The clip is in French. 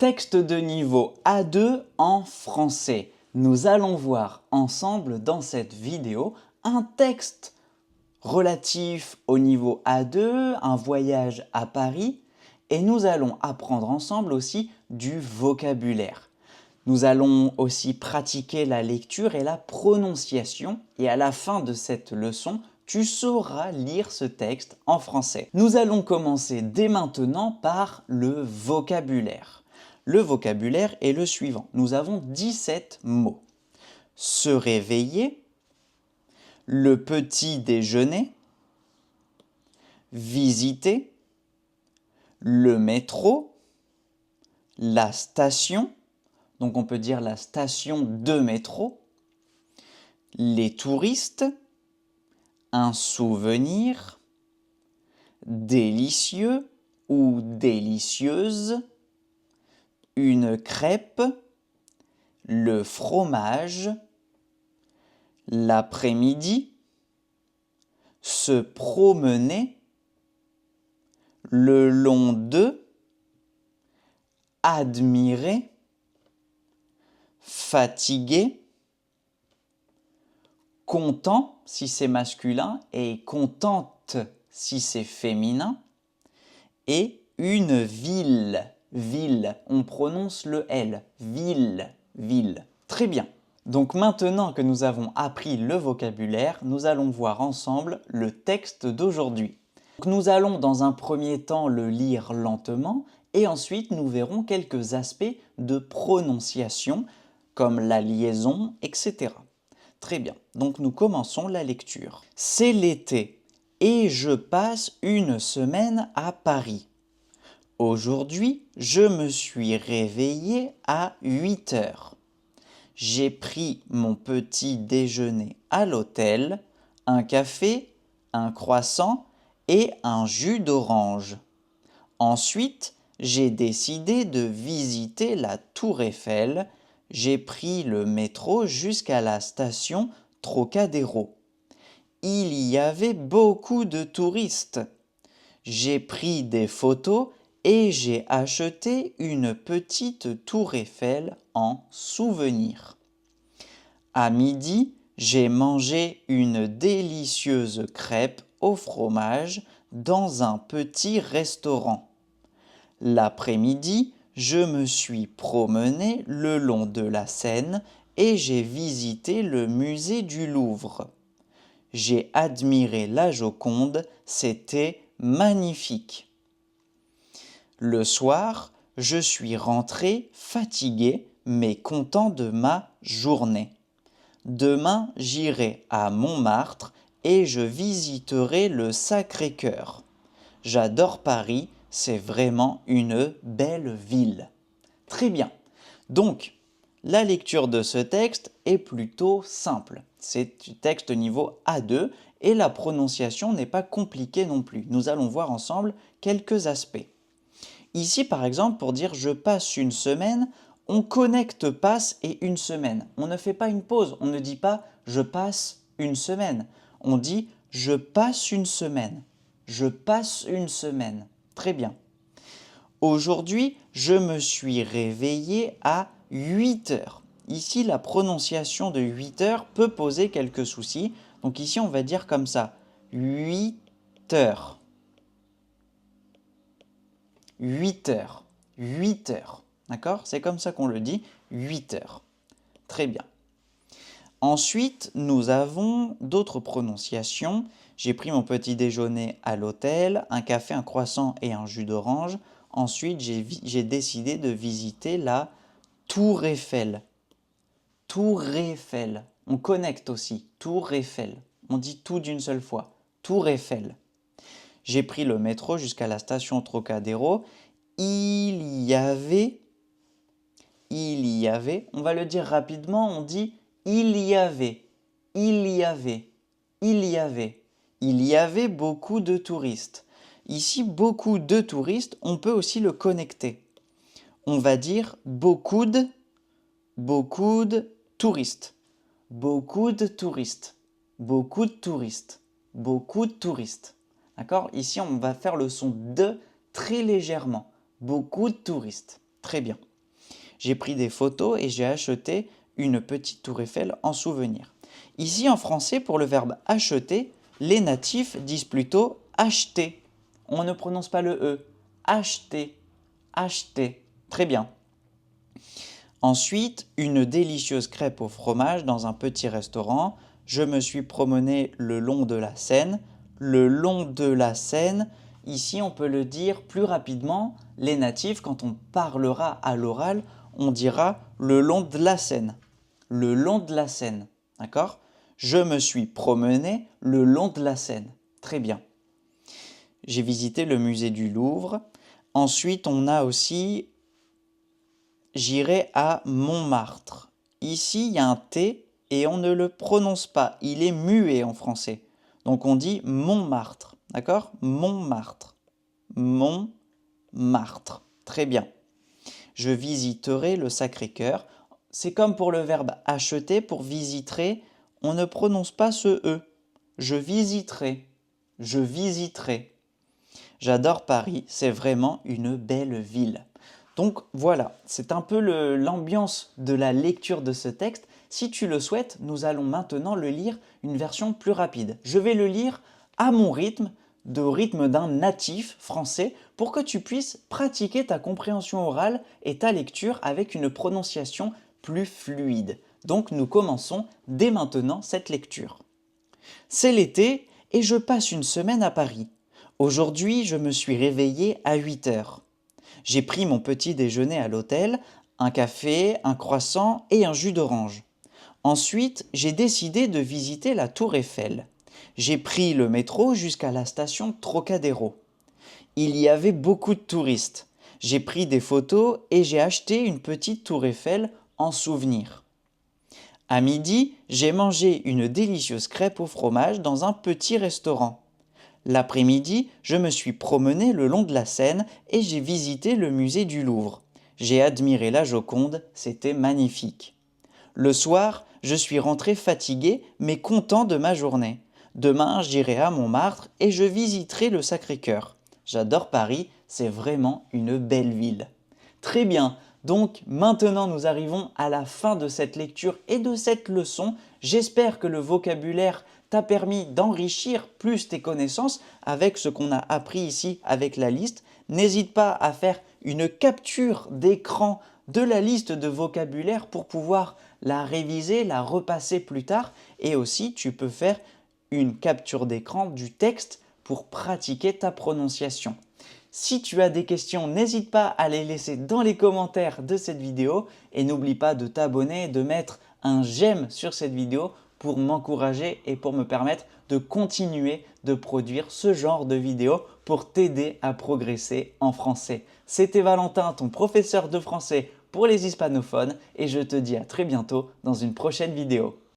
Texte de niveau A2 en français. Nous allons voir ensemble dans cette vidéo un texte relatif au niveau A2, un voyage à Paris, et nous allons apprendre ensemble aussi du vocabulaire. Nous allons aussi pratiquer la lecture et la prononciation, et à la fin de cette leçon, tu sauras lire ce texte en français. Nous allons commencer dès maintenant par le vocabulaire. Le vocabulaire est le suivant. Nous avons 17 mots. Se réveiller, le petit déjeuner, visiter, le métro, la station, donc on peut dire la station de métro, les touristes, un souvenir, délicieux ou délicieuse, une crêpe, le fromage, l'après-midi, se promener, le long de, admirer, fatigué, content si c'est masculin et contente si c'est féminin, et une ville. Ville, on prononce le L, ville, ville. Très bien. Donc maintenant que nous avons appris le vocabulaire, nous allons voir ensemble le texte d'aujourd'hui. Nous allons dans un premier temps le lire lentement et ensuite nous verrons quelques aspects de prononciation comme la liaison, etc. Très bien, donc nous commençons la lecture. C'est l'été et je passe une semaine à Paris. Aujourd'hui, je me suis réveillé à 8 heures. J'ai pris mon petit déjeuner à l'hôtel, un café, un croissant et un jus d'orange. Ensuite, j'ai décidé de visiter la Tour Eiffel. J'ai pris le métro jusqu'à la station Trocadéro. Il y avait beaucoup de touristes. J'ai pris des photos et j'ai acheté une petite tour Eiffel en souvenir. À midi, j'ai mangé une délicieuse crêpe au fromage dans un petit restaurant. L'après-midi, je me suis promené le long de la Seine et j'ai visité le musée du Louvre. J'ai admiré la Joconde, c'était magnifique. Le soir, je suis rentré fatigué mais content de ma journée. Demain, j'irai à Montmartre et je visiterai le Sacré-Cœur. J'adore Paris, c'est vraiment une belle ville. Très bien. Donc, la lecture de ce texte est plutôt simple. C'est du texte niveau A2 et la prononciation n'est pas compliquée non plus. Nous allons voir ensemble quelques aspects. Ici, par exemple, pour dire « je passe une semaine », on connecte « passe » et « une semaine ». On ne fait pas une pause, on ne dit pas « je passe une semaine ». On dit « je passe une semaine ». Je passe une semaine. Très bien. Aujourd'hui, je me suis réveillé à 8 heures. Ici, la prononciation de 8 heures peut poser quelques soucis. Donc ici, on va dire comme ça. 8 heures. 8 heures. 8 heures. D'accord? C'est comme ça qu'on le dit. 8 heures. Très bien. Ensuite, nous avons d'autres prononciations. J'ai pris mon petit déjeuner à l'hôtel, un café, un croissant et un jus d'orange. Ensuite, j'ai décidé de visiter la Tour Eiffel. Tour Eiffel. On connecte aussi. Tour Eiffel. On dit tout d'une seule fois. Tour Eiffel. J'ai pris le métro jusqu'à la station Trocadéro. Il y avait, on va le dire rapidement, on dit il y avait beaucoup de touristes. Ici, beaucoup de touristes, on peut aussi le connecter. On va dire beaucoup de touristes. Beaucoup de touristes. Beaucoup de touristes. Beaucoup de touristes. D'accord? Ici, on va faire le son de très légèrement. Beaucoup de touristes. Très bien. j'ai pris des photos et j'ai acheté une petite tour Eiffel en souvenir. Ici en français, pour le verbe acheter, les natifs disent plutôt acheter. On ne prononce pas le E. Acheter, acheter. Très bien. Ensuite, une délicieuse crêpe au fromage dans un petit restaurant. Je me suis promené le long de la Seine. Le long de la Seine, ici on peut le dire plus rapidement. Les natifs, quand on parlera à l'oral, on dira le long de la Seine. Le long de la Seine, d'accord? Je me suis promené le long de la Seine. Très bien. J'ai visité le musée du Louvre. Ensuite, on a aussi j'irai à Montmartre. Ici, il y a un T et on ne le prononce pas. Il est muet en français. Donc on dit Montmartre. D'accord? Montmartre. Montmartre. Très bien. Je visiterai le Sacré-Cœur. C'est comme pour le verbe acheter, pour visiterai, on ne prononce pas ce E. Je visiterai. Je visiterai. J'adore Paris, c'est vraiment une belle ville. Donc voilà, c'est un peu l'ambiance de la lecture de ce texte. Si tu le souhaites, nous allons maintenant le lire une version plus rapide. Je vais le lire à mon rythme, au rythme d'un natif français, pour que tu puisses pratiquer ta compréhension orale et ta lecture avec une prononciation plus fluide. Donc nous commençons dès maintenant cette lecture. C'est l'été et je passe une semaine à Paris. Aujourd'hui, je me suis réveillé à 8 heures. J'ai pris mon petit déjeuner à l'hôtel, un café, un croissant et un jus d'orange. Ensuite, j'ai décidé de visiter la tour Eiffel. J'ai pris le métro jusqu'à la station Trocadéro. Il y avait beaucoup de touristes. J'ai pris des photos et j'ai acheté une petite tour Eiffel en souvenir. À midi, j'ai mangé une délicieuse crêpe au fromage dans un petit restaurant. L'après-midi, je me suis promené le long de la Seine et j'ai visité le musée du Louvre. J'ai admiré la Joconde, c'était magnifique. Le soir, je suis rentré fatigué mais content de ma journée. Demain, j'irai à Montmartre et je visiterai le Sacré-Cœur. J'adore Paris, c'est vraiment une belle ville. Très bien, donc maintenant nous arrivons à la fin de cette lecture et de cette leçon. J'espère que le vocabulaire t'a permis d'enrichir plus tes connaissances avec ce qu'on a appris ici avec la liste. N'hésite pas à faire une capture d'écran de la liste de vocabulaire pour pouvoir la réviser, la repasser plus tard. Et aussi, tu peux faire une capture d'écran du texte pour pratiquer ta prononciation. Si tu as des questions, n'hésite pas à les laisser dans les commentaires de cette vidéo et n'oublie pas de t'abonner et de mettre un j'aime sur cette vidéo pour m'encourager et pour me permettre de continuer de produire ce genre de vidéos pour t'aider à progresser en français. C'était Valentin, ton professeur de français pour les hispanophones et je te dis à très bientôt dans une prochaine vidéo.